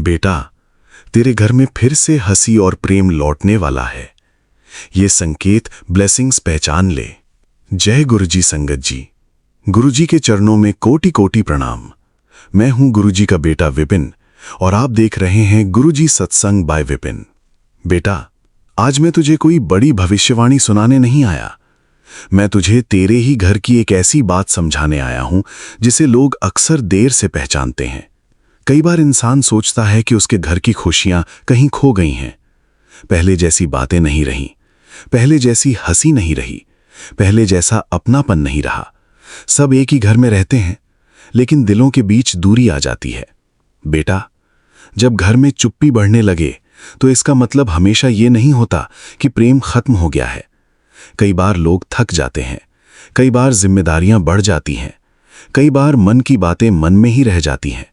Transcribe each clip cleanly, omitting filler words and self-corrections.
बेटा, तेरे घर में फिर से हंसी और प्रेम लौटने वाला है। ये संकेत ब्लेसिंग्स पहचान ले। जय गुरुजी संगत जी। गुरुजी के चरणों में कोटि कोटि प्रणाम। मैं हूं गुरुजी का बेटा विपिन और आप देख रहे हैं गुरुजी सत्संग बाय विपिन। बेटा, आज मैं तुझे कोई बड़ी भविष्यवाणी सुनाने नहीं आया। मैं तुझे तेरे ही घर की एक ऐसी बात समझाने आया हूं जिसे लोग अक्सर देर से पहचानते हैं। कई बार इंसान सोचता है कि उसके घर की खुशियां कहीं खो गई हैं। पहले जैसी बातें नहीं रहीं, पहले जैसी हंसी नहीं रही, पहले जैसा अपनापन नहीं रहा। सब एक ही घर में रहते हैं, लेकिन दिलों के बीच दूरी आ जाती है। बेटा, जब घर में चुप्पी बढ़ने लगे तो इसका मतलब हमेशा ये नहीं होता कि प्रेम खत्म हो गया है। कई बार लोग थक जाते हैं, कई बार जिम्मेदारियां बढ़ जाती हैं, कई बार मन की बातें मन में ही रह जाती हैं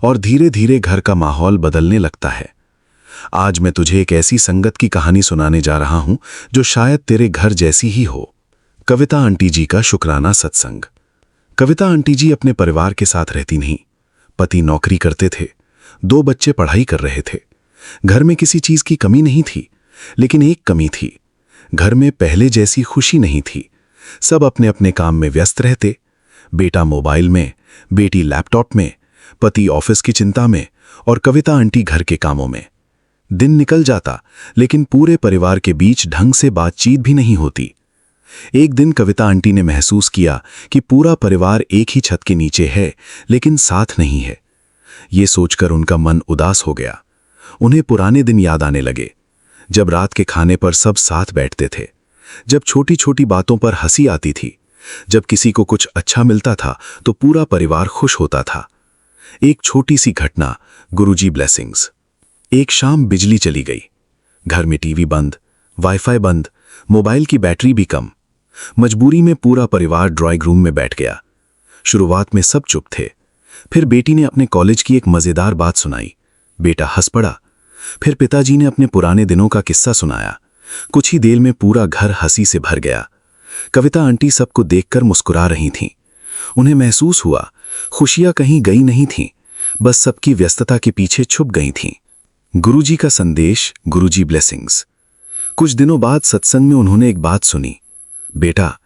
और धीरे धीरे घर का माहौल बदलने लगता है। आज मैं तुझे एक ऐसी संगत की कहानी सुनाने जा रहा हूं जो शायद तेरे घर जैसी ही हो। कविता आंटी जी का शुक्राना सत्संग। कविता आंटी जी अपने परिवार के साथ रहती नहीं। पति नौकरी करते थे, 2 बच्चे पढ़ाई कर रहे थे। घर में किसी चीज की कमी नहीं थी, लेकिन एक कमी थी। घर में पहले जैसी खुशी नहीं थी। सब अपने अपने काम में व्यस्त रहते। बेटा मोबाइल में, बेटी लैपटॉप में, पति ऑफिस की चिंता में और कविता आंटी घर के कामों में। दिन निकल जाता, लेकिन पूरे परिवार के बीच ढंग से बातचीत भी नहीं होती। एक दिन कविता आंटी ने महसूस किया कि पूरा परिवार एक ही छत के नीचे है, लेकिन साथ नहीं है। ये सोचकर उनका मन उदास हो गया। उन्हें पुराने दिन याद आने लगे, जब रात के खाने पर सब साथ बैठते थे, जब छोटी छोटी बातों पर हंसी आती थी, जब किसी को कुछ अच्छा मिलता था तो पूरा परिवार खुश होता था। एक छोटी सी घटना, गुरुजी ब्लेसिंग्स। एक शाम बिजली चली गई। घर में टीवी बंद, वाईफाई बंद, मोबाइल की बैटरी भी कम। मजबूरी में पूरा परिवार ड्राइंग रूम में बैठ गया। शुरुआत में सब चुप थे। फिर बेटी ने अपने कॉलेज की एक मजेदार बात सुनाई। बेटा हंस पड़ा। फिर पिताजी ने अपने पुराने दिनों का किस्सा सुनाया। कुछ ही देर में पूरा घर हंसी से भर गया। कविता आंटी सबको देखकर मुस्कुरा रही थीं। उन्हें महसूस हुआ खुशियां कहीं गई नहीं थीं, बस सबकी व्यस्तता के पीछे छुप गई थीं। गुरुजी का संदेश, गुरुजी ब्लेसिंग्स। कुछ दिनों बाद सत्संग में उन्होंने एक बात सुनी। बेटा,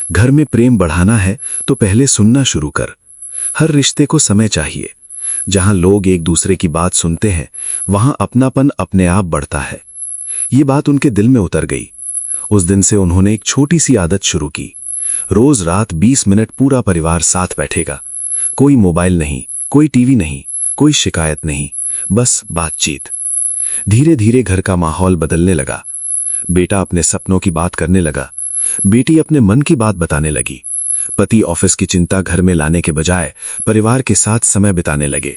घर में प्रेम बढ़ाना है तो पहले सुनना शुरू कर। हर रिश्ते को समय चाहिए। जहां लोग एक दूसरे की बात सुनते हैं, वहां अपनापन अपने आप बढ़ता है। ये बात उनके दिल में उतर गई। उस दिन से उन्होंने एक छोटी सी आदत शुरू की। रोज रात 20 मिनट पूरा परिवार साथ बैठेगा। कोई मोबाइल नहीं, कोई टीवी नहीं, कोई शिकायत नहीं, बस बातचीत। धीरे धीरे घर का माहौल बदलने लगा। बेटा अपने सपनों की बात करने लगा, बेटी अपने मन की बात बताने लगी। पति ऑफिस की चिंता घर में लाने के बजाय परिवार के साथ समय बिताने लगे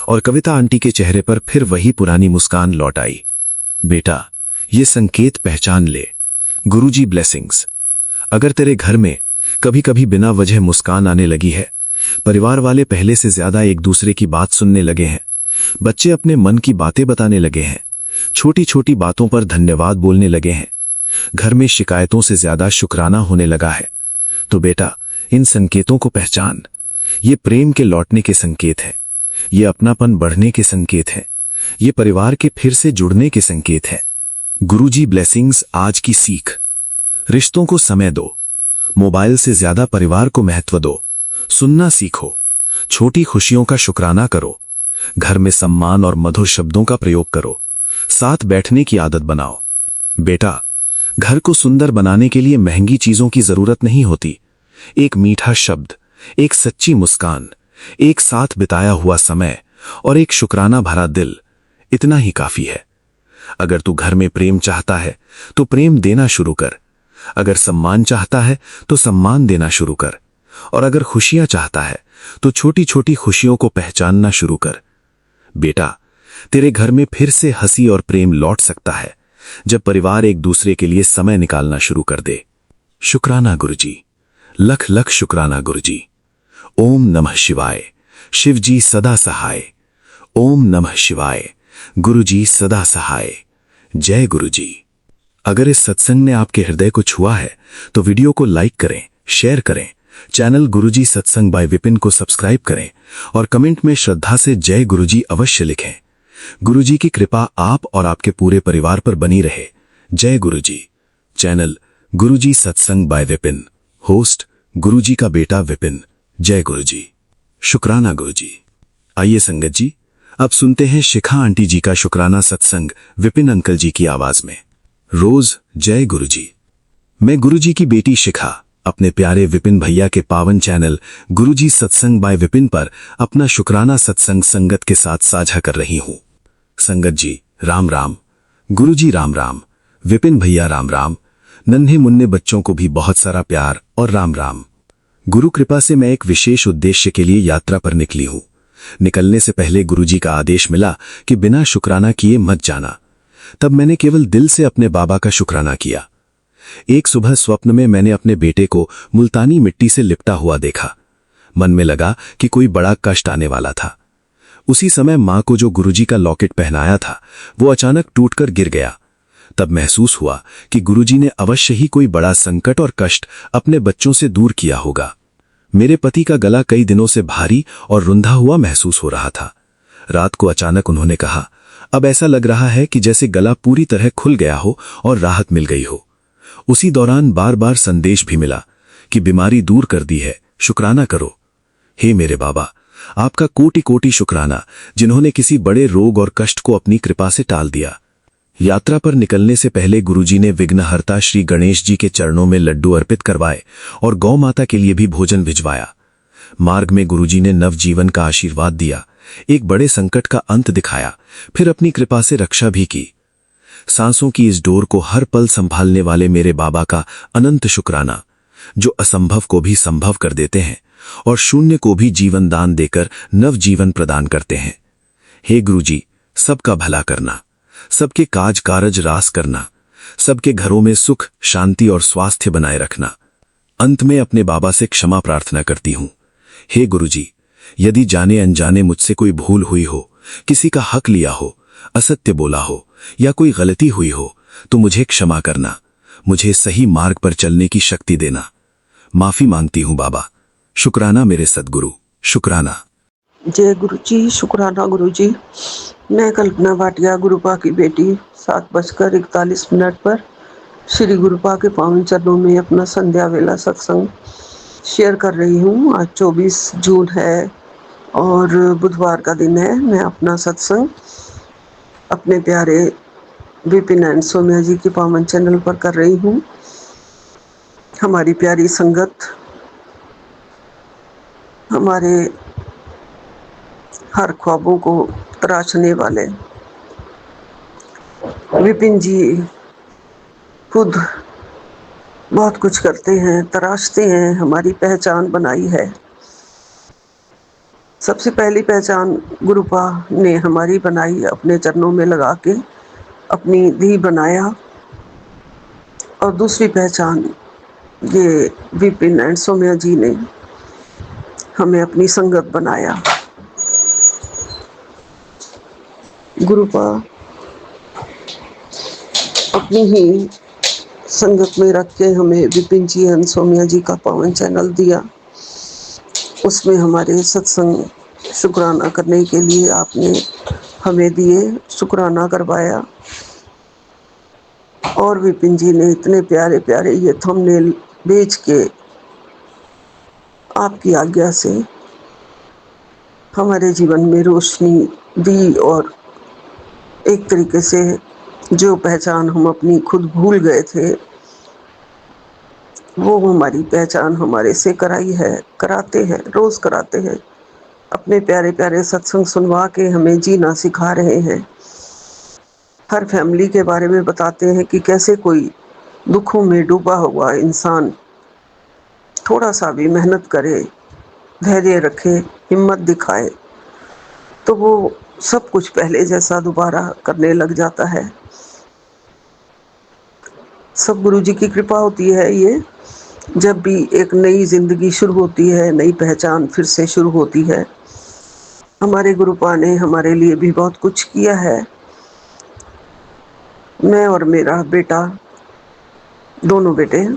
और कविता आंटी के चेहरे पर फिर वही पुरानी मुस्कान लौट आई। बेटा, ये संकेत पहचान ले। गुरुजी ब्लेसिंग्स। अगर तेरे घर में कभी कभी बिना वजह मुस्कान आने लगी है, परिवार वाले पहले से ज्यादा एक दूसरे की बात सुनने लगे हैं, बच्चे अपने मन की बातें बताने लगे हैं, छोटी छोटी बातों पर धन्यवाद बोलने लगे हैं, घर में शिकायतों से ज्यादा शुक्राना होने लगा है, तो बेटा इन संकेतों को पहचान। ये प्रेम के लौटने के संकेत है, ये अपनापन बढ़ने के संकेत है, ये परिवार के फिर से जुड़ने के संकेत है। गुरुजी ब्लेसिंग्स आज की सीख। रिश्तों को समय दो, मोबाइल से ज्यादा परिवार को महत्व दो। सुनना सीखो, छोटी खुशियों का शुक्राना करो, घर में सम्मान और मधुर शब्दों का प्रयोग करो, साथ बैठने की आदत बनाओ। बेटा, घर को सुंदर बनाने के लिए महंगी चीजों की जरूरत नहीं होती। एक मीठा शब्द, एक सच्ची मुस्कान, एक साथ बिताया हुआ समय और एक शुक्राना भरा दिल, इतना ही काफी है। अगर तू घर में प्रेम चाहता है तो प्रेम देना शुरू कर। अगर सम्मान चाहता है तो सम्मान देना शुरू कर। और अगर खुशियां चाहता है तो छोटी छोटी खुशियों को पहचानना शुरू कर। बेटा, तेरे घर में फिर से हंसी और प्रेम लौट सकता है जब परिवार एक दूसरे के लिए समय निकालना शुरू कर दे। शुक्राना गुरुजी। लख लख शुक्राना गुरुजी। ओम नमः शिवाय। शिवजी सदा सहाय। ओम नमः शिवाय। गुरुजी सदा सहाय। जय गुरुजी। अगर इस सत्संग ने आपके हृदय को छुआ है तो वीडियो को लाइक करें, शेयर करें, चैनल गुरुजी सत्संग बाय विपिन को सब्सक्राइब करें और कमेंट में श्रद्धा से जय गुरुजी अवश्य लिखें। गुरुजी की कृपा आप और आपके पूरे परिवार पर बनी रहे। जय गुरुजी। चैनल गुरुजी सत्संग बाय विपिन। होस्ट गुरुजी का बेटा विपिन। जय गुरुजी। शुक्राना गुरुजी। आइए संगत जी, अब सुनते हैं शिखा आंटी जी का शुक्राना सत्संग विपिन अंकल जी की आवाज में। रोज जय गुरुजी। मैं गुरुजी की बेटी शिखा अपने प्यारे विपिन भैया के पावन चैनल गुरुजी सत्संग बाय विपिन पर अपना शुक्राना सत्संग संगत के साथ साझा कर रही हूं। संगत जी राम राम। गुरुजी राम राम। विपिन भैया राम राम। नन्हे मुन्ने बच्चों को भी बहुत सारा प्यार और राम राम। गुरु कृपा से मैं एक विशेष उद्देश्य के लिए यात्रा पर निकली हूं। निकलने से पहले गुरुजी का आदेश मिला कि बिना शुक्राना किए मत जाना। तब मैंने केवल दिल से अपने बाबा का शुक्राना किया। एक सुबह स्वप्न में मैंने अपने बेटे को मुल्तानी मिट्टी से लिपटा हुआ देखा। मन में लगा कि कोई बड़ा कष्ट आने वाला था। उसी समय मां को जो गुरुजी का लॉकेट पहनाया था वो अचानक टूटकर गिर गया। तब महसूस हुआ कि गुरुजी ने अवश्य ही कोई बड़ा संकट और कष्ट अपने बच्चों से दूर किया होगा। मेरे पति का गला कई दिनों से भारी और रुंधा हुआ महसूस हो रहा था। रात को अचानक उन्होंने कहा, अब ऐसा लग रहा है कि जैसे गला पूरी तरह खुल गया हो और राहत मिल गई हो। उसी दौरान बार बार संदेश भी मिला कि बीमारी दूर कर दी है, शुक्राना करो। हे मेरे बाबा, आपका कोटि कोटि शुक्राना, जिन्होंने किसी बड़े रोग और कष्ट को अपनी कृपा से टाल दिया। यात्रा पर निकलने से पहले गुरुजी ने विघ्नहर्ता श्री गणेश जी के चरणों में लड्डू अर्पित करवाए और गौ माता के लिए भी भोजन भिजवाया। मार्ग में गुरुजी ने नवजीवन का आशीर्वाद दिया, एक बड़े संकट का अंत दिखाया, फिर अपनी कृपा से रक्षा भी की। सांसों की इस डोर को हर पल संभालने वाले मेरे बाबा का अनंत शुक्राना, जो असंभव को भी संभव कर देते हैं और शून्य को भी जीवन दान देकर नवजीवन प्रदान करते हैं। हे गुरुजी, सबका भला करना, सबके काज कारज रास करना, सबके घरों में सुख शांति और स्वास्थ्य बनाए रखना। अंत में अपने बाबा से क्षमा प्रार्थना करती हूं। हे गुरुजी, यदि जाने अनजाने मुझसे कोई भूल हुई हो, किसी का हक लिया हो, असत्य बोला हो या कोई गलती हुई हो तो मुझे क्षमा करना, मुझे सही मार्ग पर चलने की शक्ति देना। माफी मांगती हूं बाबा। शुक्राना मेरे सद्गुरु, शुक्राना। जय गुरुजी। शुक्राना गुरुजी। मैं कल्पना भाटिया, गुरुपा की बेटी, 7:41 पर श्री गुरुपा के पावन चरणों में अपना संध्या वेला सत्संग शेयर कर रही हूँ। आज 24 जून है और बुधवार का दिन है। मैं अपना सत्संग अपने प्यारे विपिन एंड सोम्या जी के पावन चैनल पर कर रही हूँ। हमारी प्यारी संगत, हमारे हर ख्वाबों को तराशने वाले विपिन जी खुद बहुत कुछ करते हैं, तराशते हैं, हमारी पहचान बनाई है। सबसे पहली पहचान गुरुपा ने हमारी बनाई, अपने चरणों में लगा के अपनी धी बनाया। और दूसरी पहचान ये विपिन एंड सोम्या जी ने हमें अपनी संगत बनाया। गुरुपा अपनी ही संगत में रख के हमें विपिन जी एंड सोम्या जी का पावन चैनल दिया। उसमें हमारे सत्संग शुक्राना करने के लिए आपने हमें दिए, शुक्राना करवाया। और विपिन जी ने इतने प्यारे प्यारे ये थंबनेल भेज के आपकी आज्ञा से हमारे जीवन में रोशनी दी और एक तरीके से जो पहचान हम अपनी खुद भूल गए थे वो हमारी पहचान हमारे से कराई है, कराते हैं, रोज कराते हैं। अपने प्यारे प्यारे सत्संग सुनवा के हमें जीना सिखा रहे हैं। हर फैमिली के बारे में बताते हैं कि कैसे कोई दुखों में डूबा हुआ इंसान थोड़ा सा भी मेहनत करे, धैर्य रखे, हिम्मत दिखाए तो वो सब कुछ पहले जैसा दोबारा करने लग जाता है। सब गुरु जी की कृपा होती है। ये जब भी एक नई जिंदगी शुरू होती है, नई पहचान फिर से शुरू होती है। हमारे गुरुपा ने हमारे लिए भी बहुत कुछ किया है। मैं और मेरा बेटा, दोनों बेटे,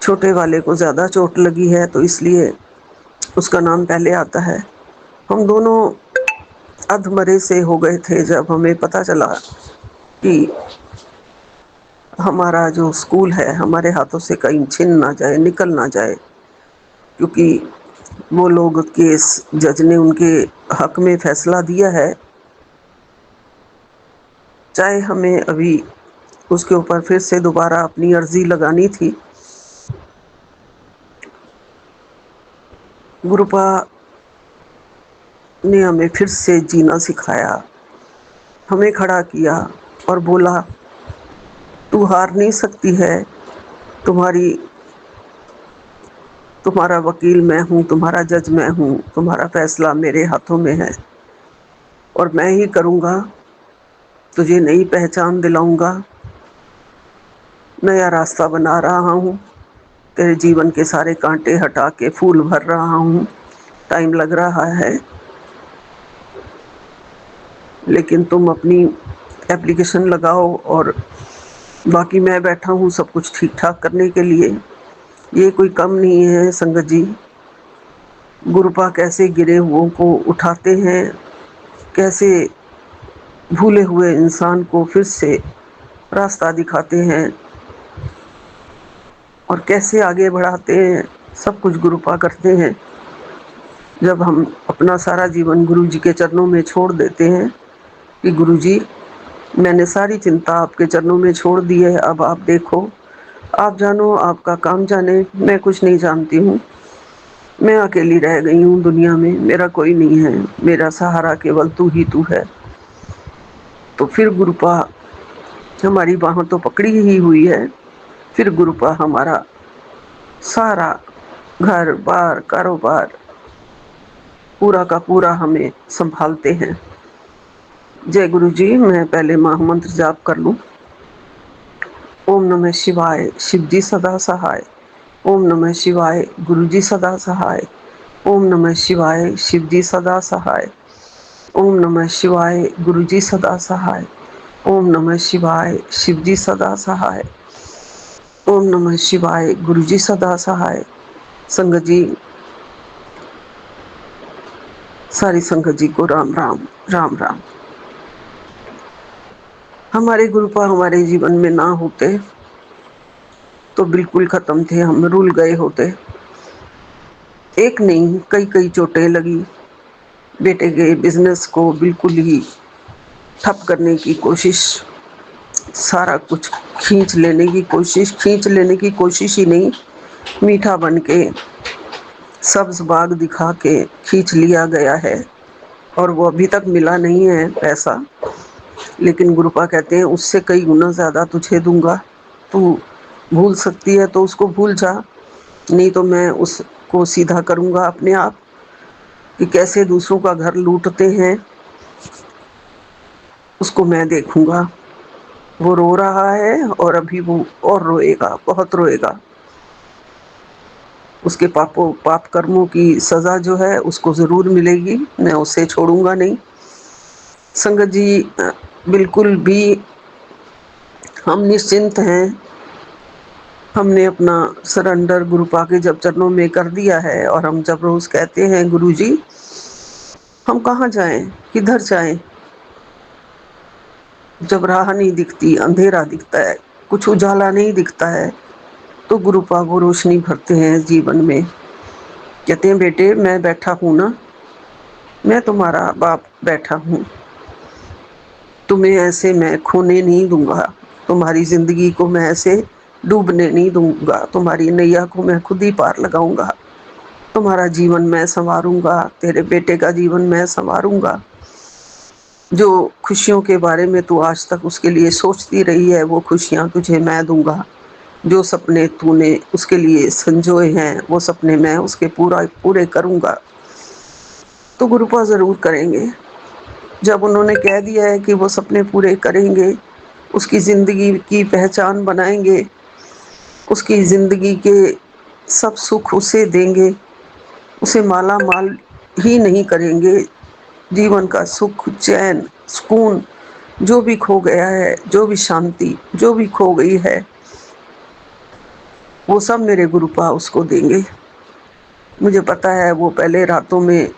छोटे वाले को ज़्यादा चोट लगी है तो इसलिए उसका नाम पहले आता है। हम दोनों अधमरे से हो गए थे जब हमें पता चला कि हमारा जो स्कूल है हमारे हाथों से कहीं छिन ना जाए, निकल ना जाए, क्योंकि वो लोग केस जज ने उनके हक में फैसला दिया है। चाहे हमें अभी उसके ऊपर फिर से दोबारा अपनी अर्जी लगानी थी, गुरुपा ने हमें फिर से जीना सिखाया, हमें खड़ा किया और बोला तू हार नहीं सकती है, तुम्हारी तुम्हारा वकील मैं हूँ, तुम्हारा जज मैं हूँ, तुम्हारा फैसला मेरे हाथों में है और मैं ही करूँगा, तुझे नई पहचान दिलाऊंगा, नया रास्ता बना रहा हूँ, तेरे जीवन के सारे कांटे हटा के फूल भर रहा हूँ। टाइम लग रहा है, लेकिन तुम अपनी एप्लीकेशन लगाओ और बाकी मैं बैठा हूँ सब कुछ ठीक ठाक करने के लिए। ये कोई कम नहीं है संगत जी। गुरुपा कैसे गिरे हुओं को उठाते हैं, कैसे भूले हुए इंसान को फिर से रास्ता दिखाते हैं और कैसे आगे बढ़ाते हैं, सब कुछ गुरुपा करते हैं। जब हम अपना सारा जीवन गुरु जी के चरणों में छोड़ देते हैं कि गुरु जी मैंने सारी चिंता आपके चरणों में छोड़ दी है, अब आप देखो, आप जानो, आपका काम जाने, मैं कुछ नहीं जानती हूँ, मैं अकेली रह गई हूँ दुनिया में, मेरा कोई नहीं है, मेरा सहारा केवल तू ही तू है। तो फिर गुरुपा हमारी बाहों तो पकड़ी ही हुई है, फिर गुरुपा हमारा सारा घर बार कारोबार पूरा का पूरा हमें संभालते हैं। जय गुरु जी। मैं पहले महामंत्र जाप कर लूं। ओम नमः शिवाय, शिव जी सदा सहाय। ओम नमः शिवाय, गुरु जी सदा सहाय। ओम नमः शिवाय, शिव जी सदा सहाय। ओम नमः शिवाय, गुरु जी सदा सहाय। ओम नमः शिवाय, शिव जी सदा सहाय। ओम नमः शिवाय, गुरु जी सदा सहाय। संगत जी, सारी संगत जी को राम राम, राम राम। हमारे गुरुपा हमारे जीवन में ना होते तो बिल्कुल खत्म थे, हम रुल गए होते। एक नहीं कई कई चोटें लगी, बेटे के बिजनेस को बिल्कुल ही ठप करने की कोशिश, सारा कुछ खींच लेने की कोशिश ही नहीं, मीठा बन के सब्ज बाग दिखा के खींच लिया गया है और वो अभी तक मिला नहीं है पैसा। लेकिन गुरुपा कहते हैं उससे कई गुना ज़्यादा तुझे दूंगा, तू भूल सकती है तो उसको भूल जा, नहीं तो मैं उसको सीधा करूंगा अपने आप, कि कैसे दूसरों का घर लूटते हैं उसको मैं देखूंगा। वो रो रहा है और अभी वो और रोएगा, बहुत रोएगा। उसके पाप कर्मों की सजा जो है उसको ज़रूर मिलेगी, मैं उसे छोड़ूंगा नहीं। संगत जी, बिल्कुल भी हम निश्चिंत हैं। हमने अपना सरेंडर गुरुपा के जब चरणों में कर दिया है और हम जब रोज कहते हैं गुरु जी हम कहाँ जाएं, किधर जाएं, जब राह नहीं दिखती, अंधेरा दिखता है, कुछ उजाला नहीं दिखता है, तो गुरुपा वो रोशनी भरते हैं जीवन में। कहते हैं बेटे मैं बैठा हूं ना, मैं तुम्हारा बाप बैठा हूं, तुम्हें ऐसे मैं खोने नहीं दूंगा, तुम्हारी जिंदगी को मैं ऐसे डूबने नहीं दूंगा, तुम्हारी नैया को मैं खुद ही पार लगाऊंगा, तुम्हारा जीवन मैं संवारूंगा, तेरे बेटे का जीवन मैं संवारूंगा। जो खुशियों के बारे में तू आज तक उसके लिए सोचती रही है वो खुशियां तुझे मैं दूंगा, जो सपने तूने उसके लिए संजोए हैं वो सपने मैं उसके पूरे करूंगा। तो गुरुपा जरूर करेंगे। जब उन्होंने कह दिया है कि वो सपने पूरे करेंगे, उसकी ज़िंदगी की पहचान बनाएंगे, उसकी ज़िंदगी के सब सुख उसे देंगे, उसे माला माल ही नहीं करेंगे, जीवन का सुख, चैन, सुकून जो भी खो गया है, जो भी शांति जो भी खो गई है, वो सब मेरे गुरुपा उसको देंगे। मुझे पता है वो पहले रातों में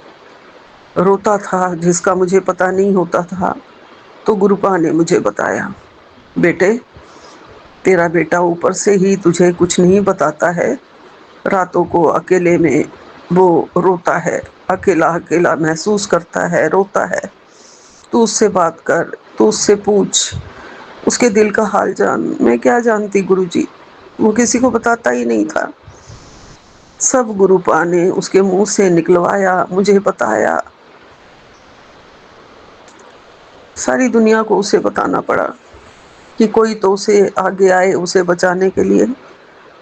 रोता था जिसका मुझे पता नहीं होता था, तो गुरुपा ने मुझे बताया, बेटे तेरा बेटा ऊपर से ही तुझे कुछ नहीं बताता है, रातों को अकेले में वो रोता है, अकेला अकेला महसूस करता है, रोता है। तू उससे बात कर, तू उससे पूछ, उसके दिल का हाल जान। मैं क्या जानती गुरुजी, वो किसी को बताता ही नहीं था। सब गुरुपा ने उसके मुंह से निकलवाया, मुझे बताया। सारी दुनिया को उसे बताना पड़ा कि कोई तो उसे आगे आए उसे बचाने के लिए।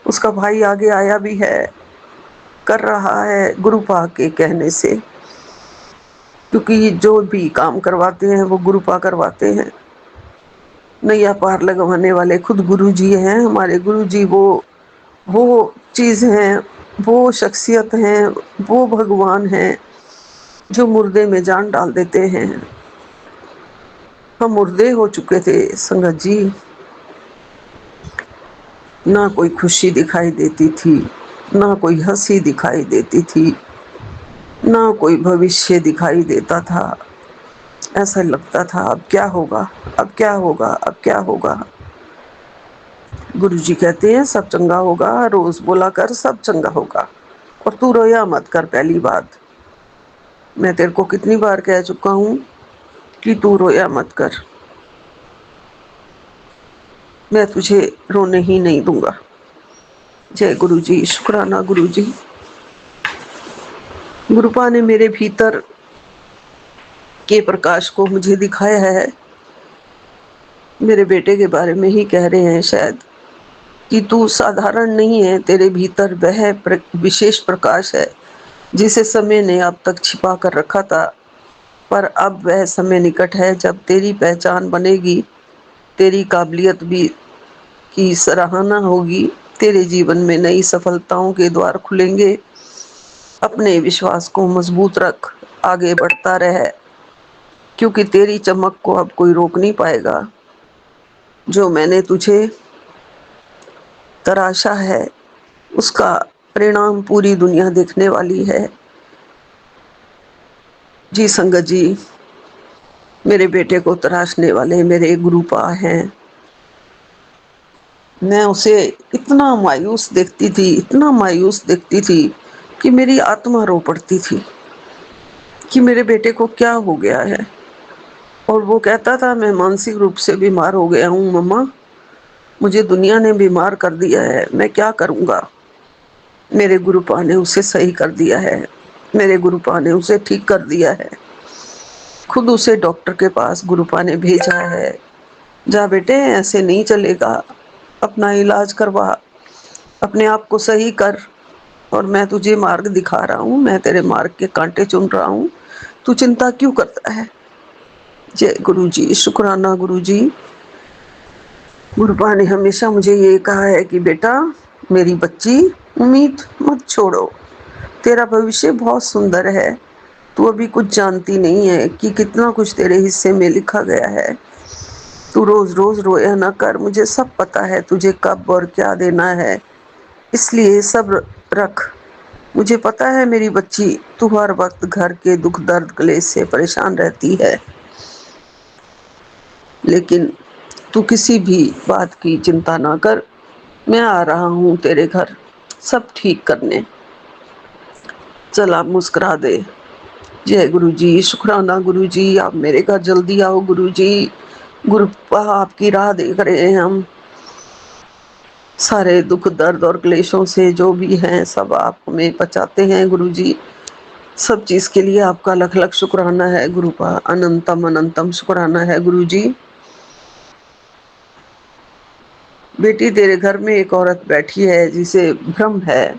उसका भाई आगे आया भी है, कर रहा है गुरुपा के कहने से, क्योंकि जो भी काम करवाते हैं वो गुरुपा करवाते हैं। नैया पार लगवाने वाले खुद गुरुजी हैं, हमारे गुरुजी। वो चीज़ हैं, वो शख्सियत हैं, वो भगवान हैं जो मुर्दे में जान डाल देते हैं। हम मुर्दे हो चुके थे संगत जी, ना कोई खुशी दिखाई देती थी, ना कोई हंसी दिखाई देती थी, ना कोई भविष्य दिखाई देता था। ऐसा लगता था अब क्या होगा, अब क्या होगा, अब क्या होगा। गुरुजी कहते हैं सब चंगा होगा, रोज बोला कर सब चंगा होगा, और तू रोया मत कर। पहली बात मैं तेरे को कितनी बार कह चुका हूँ कि तू रोया मत कर। मैं तुझे रोने ही नहीं दूंगा। जय गुरु जी, शुक्राना गुरु जी। गुरुपा ने मेरे भीतर के प्रकाश को मुझे दिखाया है। मेरे बेटे के बारे में ही कह रहे हैं शायद कि तू साधारण नहीं है, तेरे भीतर वह विशेष प्रकाश है जिसे समय ने अब तक छिपा कर रखा था। पर अब वह समय निकट है जब तेरी पहचान बनेगी, तेरी काबिलियत भी की सराहना होगी, तेरे जीवन में नई सफलताओं के द्वार खुलेंगे। अपने विश्वास को मजबूत रख, आगे बढ़ता रह, क्योंकि तेरी चमक को अब कोई रोक नहीं पाएगा। जो मैंने तुझे तराशा है उसका परिणाम पूरी दुनिया देखने वाली है। जी संगत जी, मेरे बेटे को तराशने वाले मेरे गुरुपा हैं। मैं उसे इतना मायूस देखती थी, इतना मायूस देखती थी कि मेरी आत्मा रो पड़ती थी कि मेरे बेटे को क्या हो गया है। और वो कहता था मैं मानसिक रूप से बीमार हो गया हूँ मम्मा, मुझे दुनिया ने बीमार कर दिया है, मैं क्या करूँगा। मेरे गुरुपा ने उसे सही कर दिया है, मेरे गुरुपा ने उसे ठीक कर दिया है। खुद उसे डॉक्टर के पास गुरुपा ने भेजा है। जा बेटे, ऐसे नहीं चलेगा, अपना इलाज करवा, अपने आप को सही कर। और मैं तुझे मार्ग दिखा रहा हूँ, मैं तेरे मार्ग के कांटे चुन रहा हूँ, तू चिंता क्यों करता है। जय गुरु जी, शुक्राना गुरु जी। गुरुपा ने हमेशा मुझे ये कहा है कि बेटा मेरी बच्ची, उम्मीद मत छोड़ो, तेरा भविष्य बहुत सुंदर है। तू अभी कुछ जानती नहीं है कि कितना कुछ तेरे हिस्से में लिखा गया है। तू रोज रोज रोया ना कर, मुझे सब पता है तुझे कब और क्या देना है, इसलिए सब्र रख। मुझे पता है मेरी बच्ची, तू हर वक्त घर के दुख दर्द क्लेश से परेशान रहती है, लेकिन तू किसी भी बात की चिंता ना कर। मैं आ रहा हूँ तेरे घर सब ठीक करने। चल आप मुस्कुरा दे। जय गुरु जी, शुक्राना गुरु जी, आप मेरे घर जल्दी आओ गुरु जी। गुरुपा आपकी राह देख रहे हैं हम। सारे दुख दर्द और क्लेशों से जो भी हैं सब आप हमें बचाते हैं गुरु जी। सब चीज के लिए आपका लख लख शुक्राना है गुरुपा, अनंतम अनंतम शुक्राना है गुरु जी। बेटी तेरे घर में एक औरत बैठी है जिसे भ्रम है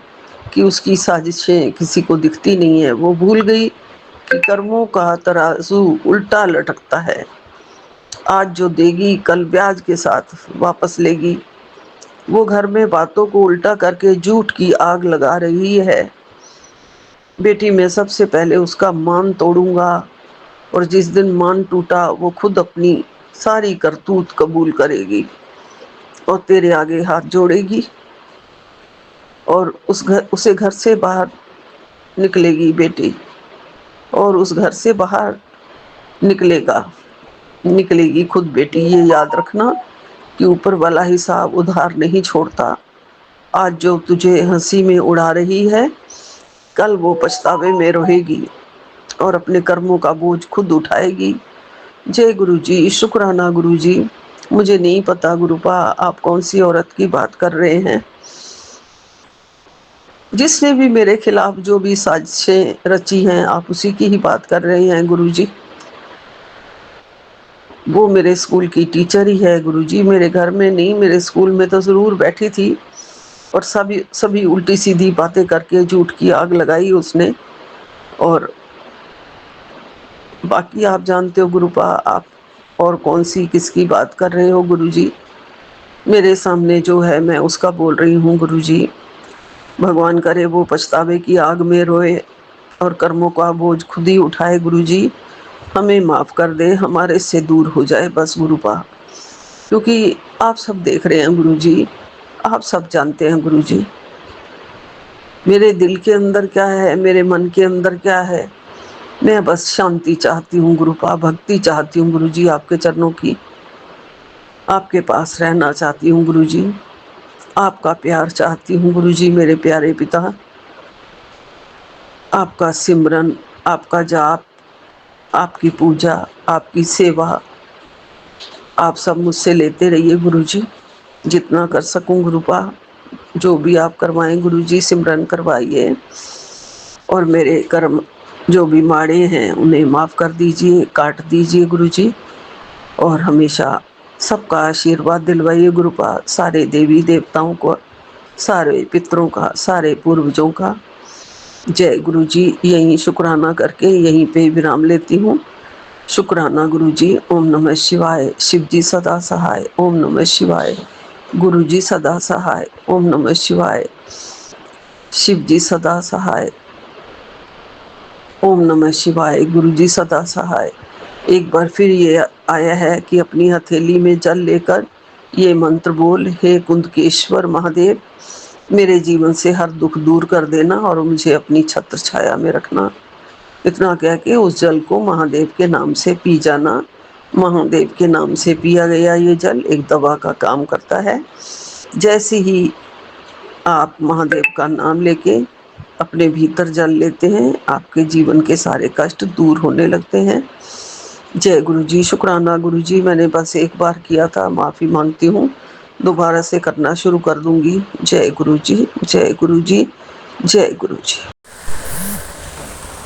कि उसकी साजिशें किसी को दिखती नहीं है। वो भूल गई कि कर्मों का तराजू उल्टा लटकता है। आज जो देगी कल ब्याज के साथ वापस लेगी। वो घर में बातों को उल्टा करके झूठ की आग लगा रही है। बेटी मैं सबसे पहले उसका मान तोड़ूंगा, और जिस दिन मान टूटा वो खुद अपनी सारी करतूत कबूल करेगी और तेरे आगे हाथ जोड़ेगी और उसे घर से बाहर निकलेगी बेटी। और उस घर से बाहर निकलेगी खुद बेटी। ये याद रखना कि ऊपर वाला हिसाब उधार नहीं छोड़ता। आज जो तुझे हंसी में उड़ा रही है, कल वो पछतावे में रहेगी और अपने कर्मों का बोझ खुद उठाएगी। जय गुरु जी, शुक्राना गुरु जी। मुझे नहीं पता गुरुपा आप कौन सी औरत की बात कर रहे हैं। जिसने भी मेरे खिलाफ जो भी साजिशें रची हैं, आप उसी की ही बात कर रहे हैं गुरु जी। वो मेरे स्कूल की टीचर ही है गुरु जी, मेरे घर में नहीं, मेरे स्कूल में तो ज़रूर बैठी थी। और सभी सभी उल्टी सीधी बातें करके झूठ की आग लगाई उसने। और बाकी आप जानते हो गुरुपा, आप और कौन सी किसकी बात कर रहे हो गुरु जी। मेरे सामने जो है मैं उसका बोल रही हूँ गुरु जी। भगवान करे वो पछतावे की आग में रोए और कर्मों का बोझ खुद ही उठाए गुरु जी। हमें माफ़ कर दे, हमारे से दूर हो जाए बस गुरुपा। क्योंकि आप सब देख रहे हैं गुरु जी, आप सब जानते हैं गुरु जी मेरे दिल के अंदर क्या है, मेरे मन के अंदर क्या है। मैं बस शांति चाहती हूँ गुरुपा, भक्ति चाहती हूँ गुरु जी आपके चरणों की। आपके पास रहना चाहती हूँ गुरु जी, आपका प्यार चाहती हूँ गुरु जी मेरे प्यारे पिता। आपका सिमरन, आपका जाप, आपकी पूजा, आपकी सेवा आप सब मुझसे लेते रहिए गुरु जी, जितना कर सकूं गुरुपा। जो भी आप करवाएं गुरु जी, सिमरन करवाइए और मेरे कर्म जो भी माड़े हैं उन्हें माफ़ कर दीजिए, काट दीजिए गुरु जी। और हमेशा सबका आशीर्वाद दिलवाइए गुरुपा, सारे देवी देवताओं को, सारे पितरों का, सारे पूर्वजों का। जय गुरु जी। यहीं शुक्राना करके यहीं पे विराम लेती हूँ। शुक्राना गुरु जी। ओम नमः शिवाय। शिव जी सदा सहाय। ओम नमः शिवाय। गुरु जी सदा सहाय। ओम नमः शिवाय। शिव जी सदा सहाय। ओम नमः शिवाय। गुरु जी सदा सहाय। एक बार फिर ये आया है कि अपनी हथेली में जल लेकर ये मंत्र बोल, हे कुंदकेश्वर महादेव, मेरे जीवन से हर दुख दूर कर देना और मुझे अपनी छत्र छाया में रखना। इतना कह के उस जल को महादेव के नाम से पी जाना। महादेव के नाम से पिया गया ये जल एक दवा का काम करता है। जैसे ही आप महादेव का नाम लेके अपने भीतर जल लेते हैं, आपके जीवन के सारे कष्ट दूर होने लगते हैं। जय गुरु जी। शुक्राना गुरु जी। मैंने बस एक बार किया था, माफ़ी मांगती हूँ, दोबारा से करना शुरू कर दूंगी। जय गुरु जी। जय गुरु जी। जय गुरु जी।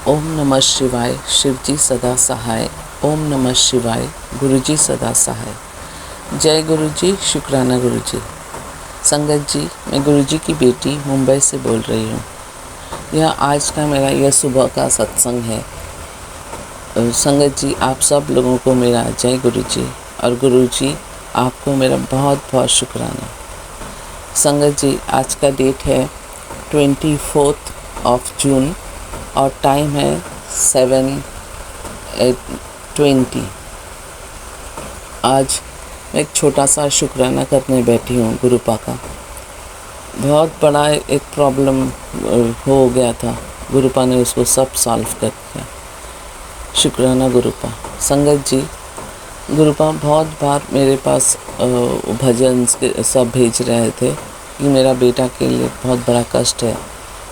ओम नमः शिवाय। शिव जी सदा सहाय। ओम नमः शिवाय। गुरु जी सदा सहाय। जय गुरु जी। शुक्राना गुरु जी। संगत जी, मैं गुरु जी की बेटी मुंबई से बोल रही हूँ। यह आज का मेरा यह सुबह का सत्संग है। संगत जी, आप सब लोगों को मेरा जय गुरु जी, और गुरु जी आपको मेरा बहुत बहुत शुक्राना। संगत जी, आज का डेट है 24 जून और टाइम है 7:20। आज मैं एक छोटा सा शुक्राना करने बैठी हूँ गुरुपा का। बहुत बड़ा एक प्रॉब्लम हो गया था, गुरुपा ने उसको सब सॉल्व कर दिया। शुक्राना गुरुपा। संगत जी, गुरुपा बहुत बार मेरे पास भजन सब भेज रहे थे कि मेरा बेटा के लिए बहुत बड़ा कष्ट है।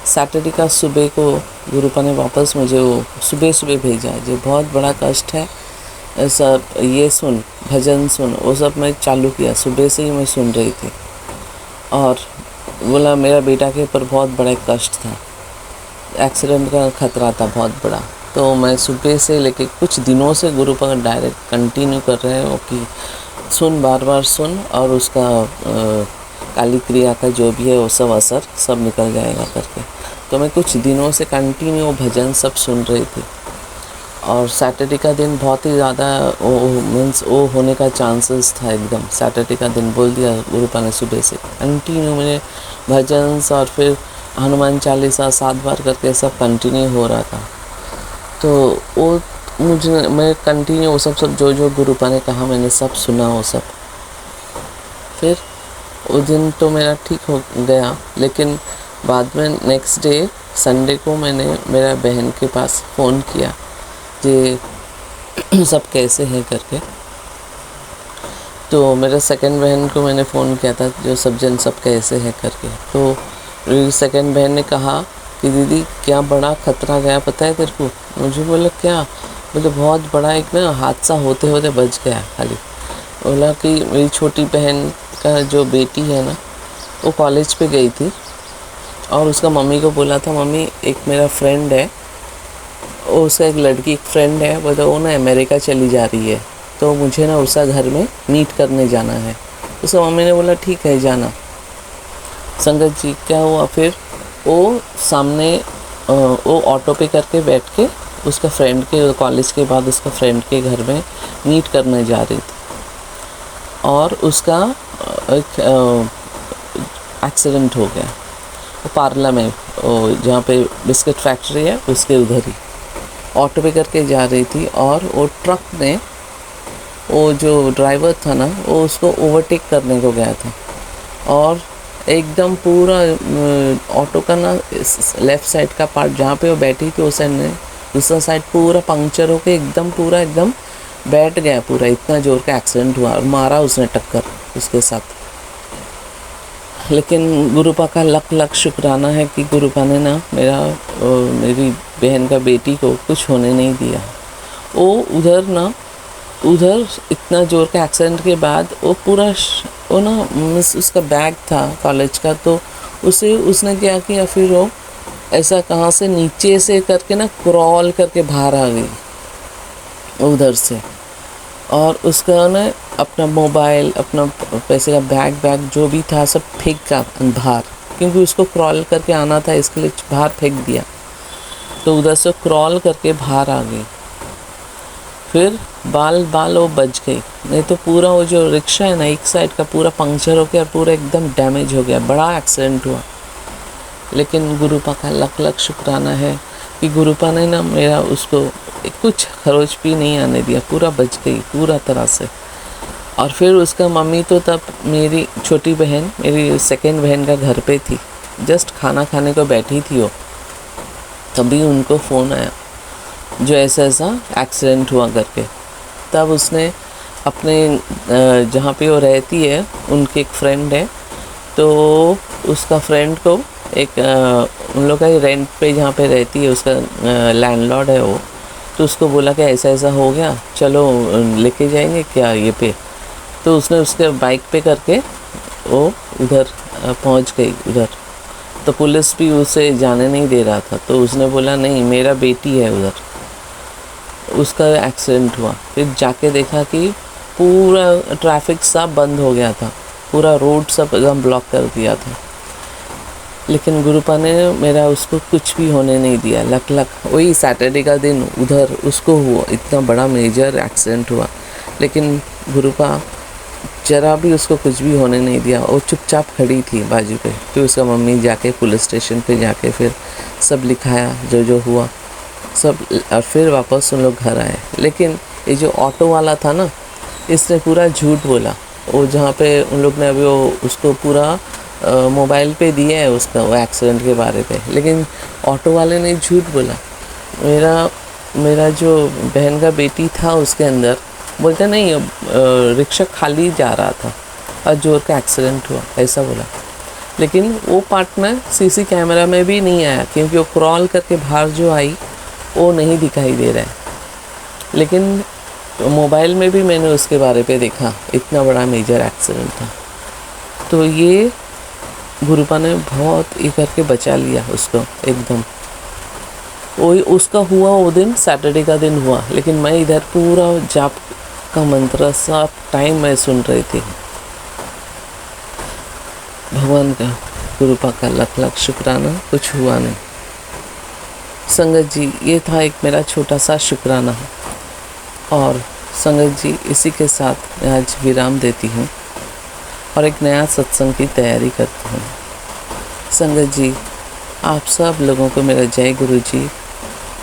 सैटरडे का सुबह को गुरुपा ने वापस मुझे वो सुबह भेजा, जो बहुत बड़ा कष्ट है, सब ये सुन, भजन सुन। वो सब मैं चालू किया, सुबह से ही मैं सुन रही थी और बोला मेरा बेटा के ऊपर बहुत बड़ा कष्ट था, एक्सीडेंट का खतरा था बहुत बड़ा। तो मैं सुबह से लेके कुछ दिनों से गुरुपा डायरेक्ट कंटिन्यू कर रहे हो कि सुन, बार बार सुन, और उसका काली क्रिया का जो भी है वो सब असर सब निकल जाएगा करके। तो मैं कुछ दिनों से कंटिन्यू भजन सब सुन रही थी। और सैटरडे का दिन बहुत ही ज़्यादा वो होने का चांसेस था एकदम। सैटरडे का दिन बोल दिया गुरुपा ने, सुबह से कंटिन्यू मैंने भजन और फिर हनुमान चालीसा 7 बार करके सब कंटिन्यू हो रहा था। तो वो मैं कंटिन्यू वो सब जो गुरुपा ने कहा मैंने सब सुना वो सब। फिर वो दिन तो मेरा ठीक हो गया, लेकिन बाद में नेक्स्ट डे संडे को मैंने मेरा बहन के पास फ़ोन किया ये सब कैसे है करके। तो मेरे सेकंड बहन को मैंने फ़ोन किया था, जो सब जन सब कैसे है करके। तो मेरी सेकंड बहन ने कहा कि दीदी क्या बड़ा खतरा गया पता है तेरे को। मुझे बोला क्या? बोले बहुत बड़ा एक ना हादसा होते होते बच गया खाली। बोला कि मेरी छोटी बहन का जो बेटी है ना, वो कॉलेज पे गई थी और उसका मम्मी को बोला था, मम्मी एक मेरा फ्रेंड है, उसका एक लड़की एक फ्रेंड है, वो ना अमेरिका चली जा रही है, तो मुझे ना उसका घर में मीट करने जाना है। उसका मम्मी ने बोला ठीक है जाना। संगत जी क्या हुआ फिर, वो सामने वो ऑटो पे करके बैठ के उसका फ्रेंड के कॉलेज के बाद उसका फ्रेंड के घर में मीट करने जा रही थी और उसका एक एक्सीडेंट हो गया। वो पार्ला में जहाँ पे बिस्किट फैक्ट्री है उसके उधर ही ऑटो पे करके जा रही थी और वो ट्रक ने, वो जो ड्राइवर था ना, वो उसको ओवरटेक करने को गया था और एकदम पूरा ऑटो का ना लेफ़्ट साइड का पार्ट जहाँ पे वो बैठी थी उस साइड ने दूसरा साइड पूरा पंक्चर होके एकदम पूरा एकदम बैठ गया पूरा। इतना जोर का एक्सीडेंट हुआ और मारा उसने टक्कर उसके साथ। लेकिन गुरुपा का लख शुक्राना है कि गुरुपा ने ना मेरी बहन का बेटी को कुछ होने नहीं दिया। वो उधर इतना जोर का एक्सीडेंट के बाद वो ना उसका बैग था कॉलेज का, तो उसने क्या किया फिर वो ऐसा कहाँ से नीचे से करके ना क्रॉल करके बाहर आ गई उधर से और उसका ना अपना मोबाइल, अपना पैसे का बैग जो भी था सब फेंका बाहर, क्योंकि उसको क्रॉल करके आना था इसके लिए बाहर फेंक दिया। तो उधर से क्रॉल करके बाहर आ गई। फिर बाल वो बच गई, नहीं तो पूरा वो जो रिक्शा है ना एक साइड का पूरा पंक्चर हो गया, पूरा एकदम डैमेज हो गया, बड़ा एक्सीडेंट हुआ। लेकिन गुरुपा का लख शुक्राना है कि गुरुपा ने ना मेरा उसको कुछ खरोच भी नहीं आने दिया, पूरा बच गई पूरा तरह से। और फिर उसका मम्मी तो तब मेरी छोटी बहन, मेरी सेकेंड बहन का घर पे थी, जस्ट खाना खाने को बैठी थी वो, तभी उनको फ़ोन आया जो ऐसा एक्सीडेंट हुआ करके। तब उसने अपने जहाँ पे वो रहती है उनके एक फ्रेंड है, तो उसका फ्रेंड को एक उन लोग का रेंट पे जहाँ पे रहती है उसका लैंडलॉर्ड है वो, तो उसको बोला कि ऐसा हो गया, चलो लेके जाएंगे क्या ये पे। तो उसने उसके बाइक पे करके वो उधर पहुँच गई उधर। तो पुलिस भी उसे जाने नहीं दे रहा था, तो उसने बोला नहीं मेरा बेटी है उधर। उसका एक्सीडेंट हुआ, फिर जाके देखा कि पूरा ट्रैफिक सब बंद हो गया था, पूरा रोड सब एकदम ब्लॉक कर दिया था। लेकिन गुरुपा ने मेरा उसको कुछ भी होने नहीं दिया। लक वही सैटरडे का दिन उधर उसको हुआ, इतना बड़ा मेजर एक्सीडेंट हुआ, लेकिन गुरुपा जरा भी उसको कुछ भी होने नहीं दिया। वो चुपचाप खड़ी थी बाजू पे। फिर उसका मम्मी जाके पुलिस स्टेशन पे जाके फिर सब लिखाया जो हुआ सब, और फिर वापस उन लोग घर आए। लेकिन ये जो ऑटो वाला था ना, इसने पूरा झूठ बोला। वो जहाँ पे उन लोग ने अभी वो उसको पूरा मोबाइल पे दिया है उसका वो एक्सीडेंट के बारे पे, लेकिन ऑटो वाले ने झूठ बोला। मेरा जो बहन का बेटी था उसके अंदर बोलते नहीं, रिक्शा खाली जा रहा था और जोर का एक्सीडेंट हुआ, ऐसा बोला। लेकिन वो पार्ट में सीसी कैमरा में भी नहीं आया, क्योंकि वो क्रॉल करके बाहर जो आई वो नहीं दिखाई दे रहा है। लेकिन मोबाइल में भी मैंने उसके बारे पे देखा, इतना बड़ा मेजर एक्सीडेंट था। तो ये गुरुपा ने बहुत ये करके बचा लिया उसको एकदम। वो उसका हुआ वो दिन सैटरडे का दिन हुआ, लेकिन मैं इधर पूरा जाप का मंत्र सब टाइम मैं सुन रही थी। भगवान का गुरुपा का लख शुक्राना, कुछ हुआ नहीं। संगत जी ये था एक मेरा छोटा सा शुक्राना। और संगत जी इसी के साथ मैं आज विराम देती हूँ और एक नया सत्संग की तैयारी करती हूँ। संगत जी आप सब लोगों को मेरा जय गुरु जी,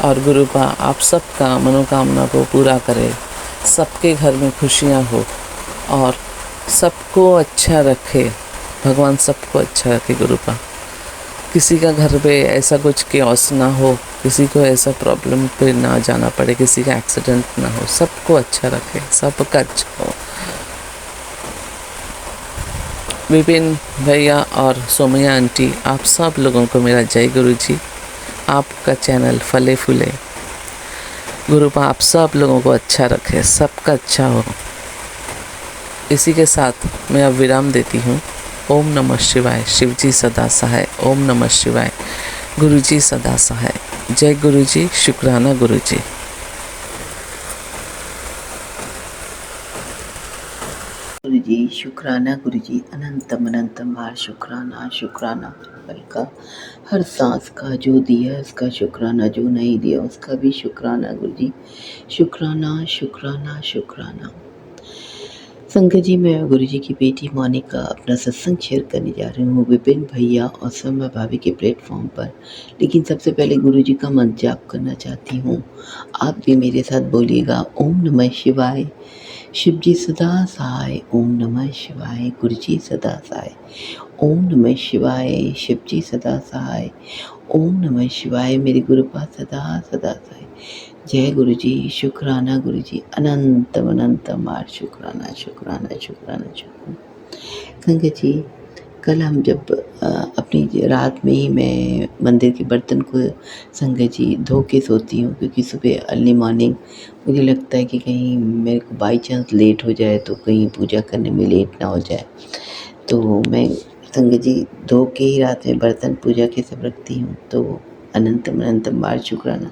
और गुरुपा आप सबका मनोकामना को पूरा करे, सबके घर में खुशियाँ हो और सबको अच्छा रखे, भगवान सबको अच्छा रखे गुरुपा। किसी का घर पे ऐसा कुछ केओस ना हो, किसी को ऐसा प्रॉब्लम पे ना जाना पड़े, किसी का एक्सीडेंट ना हो, सबको अच्छा रखे, सबका अच्छा हो। विपिन भैया और सोमैया आंटी, आप सब लोगों को मेरा जय गुरु जी। आपका चैनल फले फूले, गुरुपा आप सब लोगों को अच्छा रखे, सबका अच्छा हो। इसी के साथ मैं अब विराम देती हूँ। ओम नमः शिवाय, शिवजी सदा सहाय। ओम नमः शिवाय, गुरुजी सदा सहाय। जय गुरुजी, शुक्राना गुरुजी। गुरुजी शुक्राना, गुरुजी अनंतम अनंतम बार शुक्राना शुक्राना। पल का हर सांस का जो दिया उसका शुक्राना, जो नहीं दिया उसका भी शुक्राना। गुरुजी शुक्राना शुक्राना शुक्राना। संगत जी, मैं गुरुजी की बेटी मोनिका अपना सत्संग शेयर करने जा रही हूँ विपिन भैया और सौम्या भाभी के प्लेटफॉर्म पर। लेकिन सबसे पहले गुरुजी का मंत्र जाप करना चाहती हूँ। आप भी मेरे साथ बोलिएगा। ओम नमः शिवाय, शिवजी सदा सहाय। ओम नमः शिवाय, गुरुजी सदा सहाय। ओम नमः शिवाय, शिवजी सदा सहाय। ओम नमः शिवाय, मेरे गुरुपा सदा सदा सहाय। जय गुरुजी, शुक्राना गुरुजी अनंतम अनंतम बार शुक्राना शुक्राना शुक्राना शुक्राना। संगत जी, कल हम जब अपनी रात में ही मैं मंदिर के बर्तन को संगत जी धो के सोती हूँ, क्योंकि सुबह अर्ली मॉर्निंग मुझे लगता है कि कहीं मेरे को बाई चांस लेट हो जाए तो कहीं पूजा करने में लेट ना हो जाए। तो मैं संगत जी धो के ही रात में बर्तन पूजा के सब रखती हूँ। तो अनंतम अनंतम बार शुक्राना।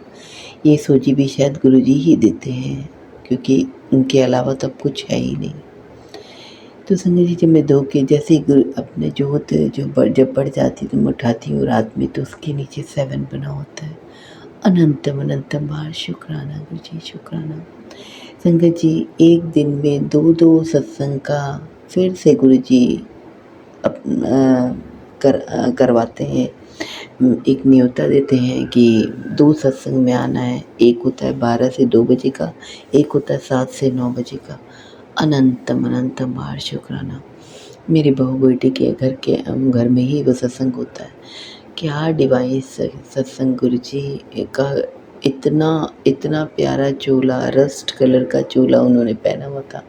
ये सूजी भी शायद गुरुजी ही देते हैं, क्योंकि उनके अलावा तो अब कुछ है ही नहीं। तो संगत जी, जब मैं धो के जैसे ही अपने जोत जब बढ़ जाती तो मैं उठाती हूँ रात में, तो उसके नीचे 7 बना होता है। अनंतम अनंतम बार शुक्राना गुरुजी, शुक्राना। संगत जी, एक दिन में 2 सत्संग का फिर से गुरुजी करवाते हैं। एक न्योता देते हैं कि 2 सत्संग में आना है। एक होता है 12 से 2 बजे का, एक होता है 7 से 9 बजे का। अनंतम अनंतम बार शुक्राना। मेरी बहू बेटी के घर में ही वो सत्संग होता है। क्या डिवाइस सत्संग गुरुजी का। इतना इतना प्यारा चोला, रस्ट कलर का चोला उन्होंने पहना हुआ था,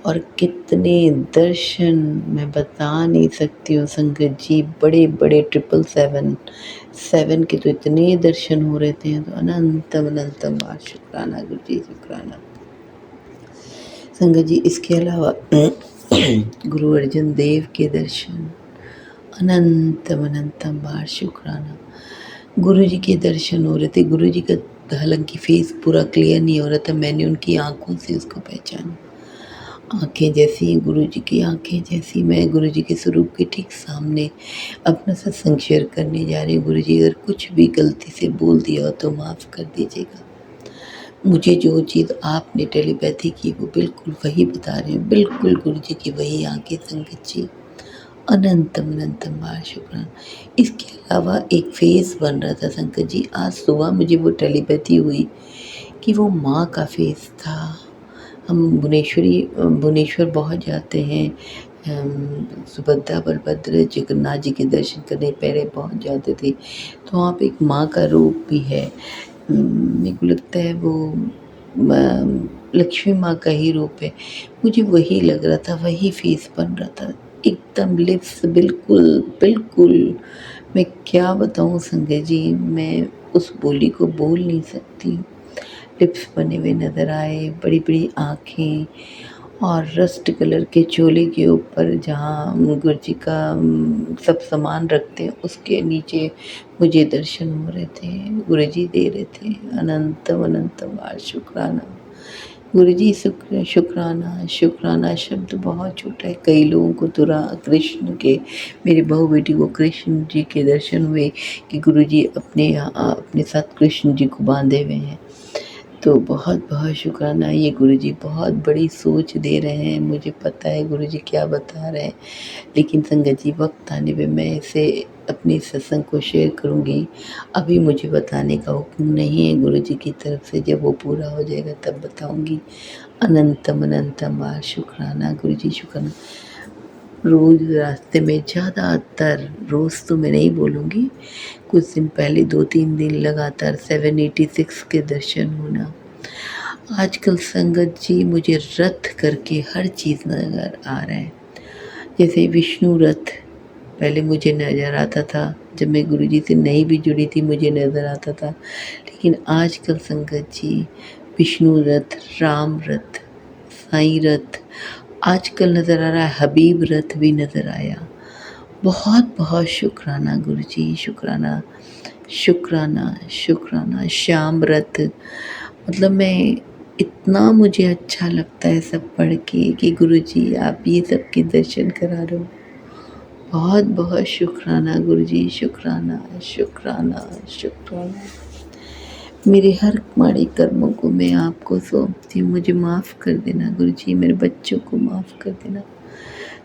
और कितने दर्शन मैं बता नहीं सकती हूँ संगत जी। बड़े बड़े 777 के तो इतने दर्शन हो रहे थे। तो अनंतम अनंतम बार शुक्राना गुरुजी, शुक्राना। संगत जी, इसके अलावा गुरु अर्जन देव के दर्शन, अनंतम अनंतम बार शुक्राना। गुरु जी के दर्शन हो रहे थे। गुरु जी का हालांकि फेस पूरा क्लियर नहीं हो रहा था, मैंने उनकी आंखों से उसको पहचाना। आंखें जैसी गुरु जी की आंखें जैसी। मैं गुरु जी के स्वरूप के ठीक सामने अपना सत्संग शेयर करने जा रही हूँ। गुरु जी, अगर कुछ भी गलती से बोल दिया हो तो माफ़ कर दीजिएगा। मुझे जो चीज़ आपने टेलीपैथी की वो बिल्कुल वही बता रहे हैं, बिल्कुल गुरु जी की वही आंखें संगत जी। अनंतम अनंतम बार शुक्राना। इसके अलावा एक फेस बन रहा था संगत जी। आज सुबह मुझे वो टेलीपैथी हुई कि वो माँ का फेस था। हम भुवनेश्वर बहुत जाते हैं, सुभद्रा बलभद्र जगन्नाथ जी के दर्शन करने पहले पहुँच जाते थे। तो वहाँ पे एक माँ का रूप भी है। मेरे को लगता है वो लक्ष्मी माँ का ही रूप है। मुझे वही लग रहा था, वही फेस बन रहा था। एकदम लिप्स बिल्कुल बिल्कुल, मैं क्या बताऊँ संगत जी, मैं उस बोली को बोल नहीं सकती। लिप्स बने हुए नज़र आए, बड़ी बड़ी आँखें, और रस्ट कलर के चोले के ऊपर जहाँ गुरु जी का सब सामान रखते हैं उसके नीचे मुझे दर्शन हो रहे थे। गुरु जी दे रहे थे। अनंतम अनंतम बार शुक्राना गुरु जी, शुक्राना शुक्राना शब्द बहुत छोटा है। कई लोगों को तो कृष्ण के, मेरी बहू बेटी को कृष्ण जी के दर्शन हुए कि गुरु जी अपने साथ कृष्ण जी को बांधे हुए हैं। तो बहुत बहुत शुक्राना। ये गुरु जी बहुत बड़ी सोच दे रहे हैं। मुझे पता है गुरु जी क्या बता रहे हैं, लेकिन संगत जी वक्त आने पे मैं इसे अपने सत्संग को शेयर करूँगी। अभी मुझे बताने का हुक्म नहीं है गुरु जी की तरफ से, जब वो पूरा हो जाएगा तब बताऊँगी। अनंतम अनंतम बार शुक्राना गुरु जी, शुक्राना। रोज़ रास्ते में ज़्यादातर, रोज़ तो मैं नहीं बोलूँगी, कुछ दिन पहले 2-3 दिन लगातार 786 के दर्शन होना। आजकल संगत जी मुझे रथ करके हर चीज़ नज़र आ रहा है। जैसे विष्णु रथ पहले मुझे नज़र आता था, जब मैं गुरुजी से नहीं भी जुड़ी थी मुझे नज़र आता था, लेकिन आजकल संगत जी विष्णु रथ, राम रथ, साईं रथ आजकल नज़र आ रहा है, हबीब रथ भी नज़र आया। बहुत बहुत शुक्राना गुरुजी, शुक्राना शुक्राना शुक्राना। श्याम रथ, मतलब मैं इतना मुझे अच्छा लगता है सब पढ़ के कि गुरुजी आप ये सब के दर्शन करा रहे हो। बहुत बहुत शुक्राना गुरुजी, शुक्राना शुक्राना शुक्राना। मेरे हर माड़े कर्मों को मैं आपको सौंपती हूँ, मुझे माफ़ कर देना गुरुजी, मेरे बच्चों को माफ़ कर देना।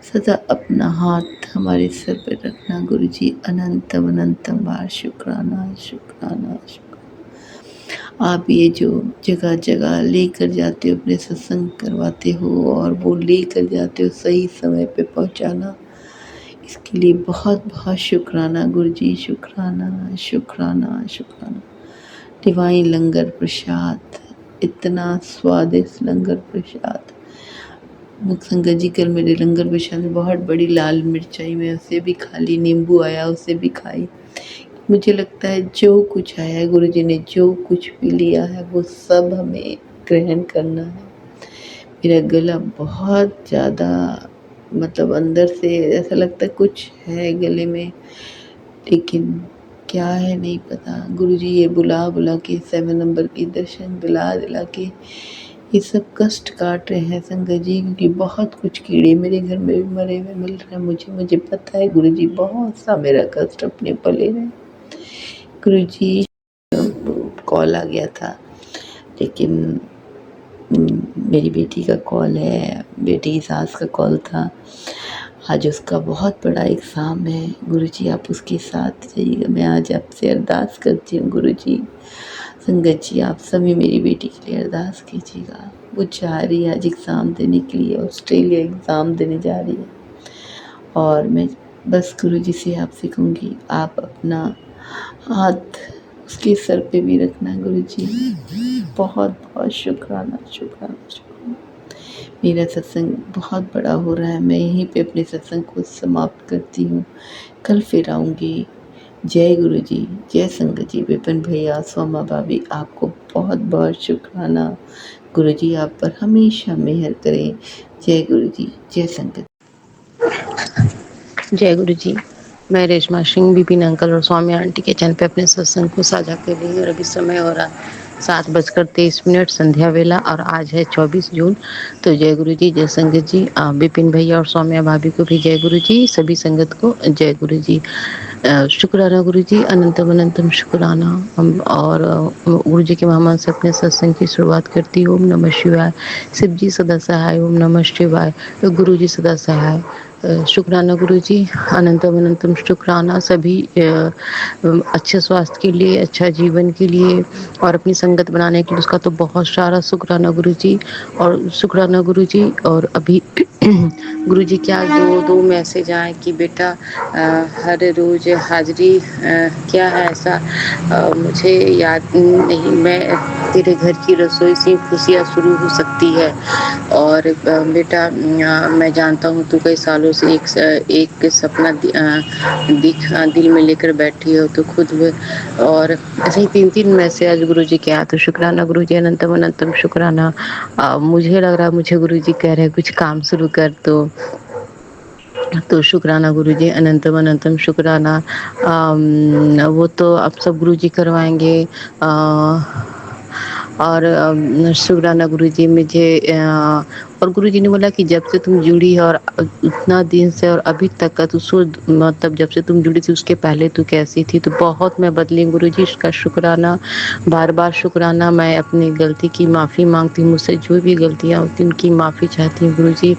सदा अपना हाथ हमारे सर पर रखना गुरुजी। अनंतम अनंतम बार शुक्राना शुक्राना शुक्राना। आप ये जो जगह जगह लेकर जाते हो, अपने सत्संग करवाते हो और वो लेकर जाते हो सही समय पे पहुंचाना, इसके लिए बहुत बहुत शुक्राना गुरुजी, शुक्राना शुक्राना शुक्राना। डिवाइन लंगर प्रसाद, इतना स्वादिष्ट लंगर प्रसाद। संगत जी कल मेरे लंगर प्रसाद में बहुत बड़ी लाल मिर्च आई, मैं उसे भी खा ली, नींबू आया उसे भी खाई। मुझे लगता है जो कुछ आया है गुरुजी ने जो कुछ भी लिया है वो सब हमें ग्रहण करना है। मेरा गला बहुत ज़्यादा, मतलब अंदर से ऐसा लगता है कुछ है गले में, लेकिन क्या है नहीं पता। गुरुजी ये बुला बुला के 7 नंबर के दर्शन दिला दिला के ये सब कष्ट काट रहे हैं संगत जी, क्योंकि बहुत कुछ कीड़े मेरे घर में भी मरे हुए मिल रहे हैं मुझे पता है गुरुजी बहुत सा मेरा कष्ट अपने पले रहे। गुरुजी कॉल आ गया था, लेकिन मेरी बेटी का कॉल है, बेटी की सास का कॉल था। आज उसका बहुत बड़ा एग्ज़ाम है गुरुजी, आप उसके साथ जाइएगा। मैं आज आपसे अरदास करती हूँ गुरुजी। संगत जी आप सभी मेरी बेटी के लिए अरदास कीजिएगा। वो जा रही है आज एग्ज़ाम देने के लिए, ऑस्ट्रेलिया एग्ज़ाम देने जा रही है। और मैं बस गुरुजी से आपसे कहूँगी आप अपना हाथ उसके सर पे भी रखना गुरुजी। बहुत बहुत शुक्राना शुक्राना शुक्राना। मेरा सत्संग बहुत बड़ा हो रहा है, मैं यहीं पे अपने सत्संग को समाप्त करती हूँ। कल फिर आऊँगी। जय गुरुजी, जय संगत जी, विपिन भैया, सोमा भाभी, आपको बहुत बहुत शुक्राना। गुरुजी आप पर हमेशा मेहर करें। जय गुरुजी, जय संगत। जय गुरु जी। मैं रेशमा सिंह विपिन अंकल और स्वामी आंटी के चैनल पे अपने सत्संग को साझा कर रही हूँ और अभी समय हो रहा 7:23 संध्या वेला और आज है 24 जून। तो जय गुरु जी, जय संगत जी। विपिन भैया और सौम्या भाभी को भी जय गुरु जी, सभी संगत को जय गुरु जी। शुक्राना गुरु जी, अनंतम अनंतम शुक्राना। और गुरु जी के महामान से अपने सत्संग की शुरुआत करती हूँ। ओम नमः शिवाय। शिव जी सदा सहाय, ओम नमः शिवाय। गुरु जी सदा सहाय। शुक्राना गुरु जी, अनंतम अनंतम शुक्राना सभी अच्छे स्वास्थ्य के लिए, अच्छा जीवन के लिए और अपनी संगत बनाने के लिए उसका तो बहुत सारा शुक्राना गुरु जी। और शुक्राना गुरु जी। और अभी गुरु जी क्या दो मैसेज आए कि बेटा हर रोज हाजिरी क्या है ऐसा मुझे याद नहीं, मैं तेरे घर की रसोई से खुशियाँ शुरू हो सकती है। और बेटा मैं जानता हूँ तू कई सालों से एक सपना दिल में लेकर बैठी हो तो खुद और ऐसे ही 3 मैसेज गुरु जी के आए। तो शुक्राना गुरु जी, अनंतम अनंतम शुक्राना। मुझे लग रहा है मुझे गुरु जी कह रहे हैं कुछ काम शुरू कर, तो शुक्राना गुरु जी, अनंतम अनंतम शुक्राना। वो तो आप सब गुरु जी करवाएंगे। और शुक्राना गुरु जी मुझे और गुरु जी ने बोला कि जब से तुम जुड़ी है और उतना दिन से और अभी तक का तो मतलब जब से तुम जुड़ी थी उसके पहले तू कैसी थी, तो बहुत मैं बदली गुरु जी, इसका शुक्राना, बार बार शुक्राना। मैं अपनी गलती की माफ़ी मांगती हूँ, मुझसे जो भी गलतियाँ होती हैं उनकी माफ़ी चाहती हूँ गुरु जी।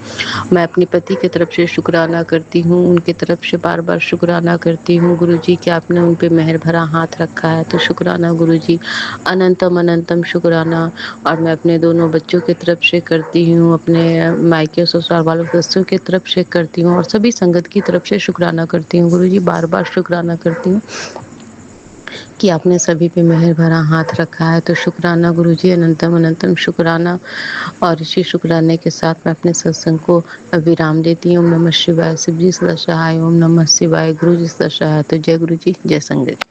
मैं अपने पति की तरफ से शुक्राना करती हूँ, उनके तरफ से बार बार शुक्राना करती हूँ गुरु जी कि आपने उन पर मेहर भरा हाथ रखा है, तो शुक्राना गुरु जी, अनंतम अनंतम शुक्राना। और मैं अपने दोनों बच्चों की तरफ से करती हूँ, अपने मायके और ससुराल वालों सदस्यों की तरफ से करती हूँ और सभी संगत की तरफ से शुक्राना करती हूँ। गुरुजी बार-बार शुक्राना करती हूँ कि आपने सभी पे मेहर भरा हाथ रखा है। तो शुक्राना गुरुजी, अनंतम अनंतम शुक्राना। और इसी शुक्राने के साथ मैं अपने सत्संग को विराम देती हूँ। ओम नमः शिवाय। शिव जी सदा सहाय। ओम नमः शिवाय। गुरु जी सदा सहाय। तो जय गुरु जी, जय संगत।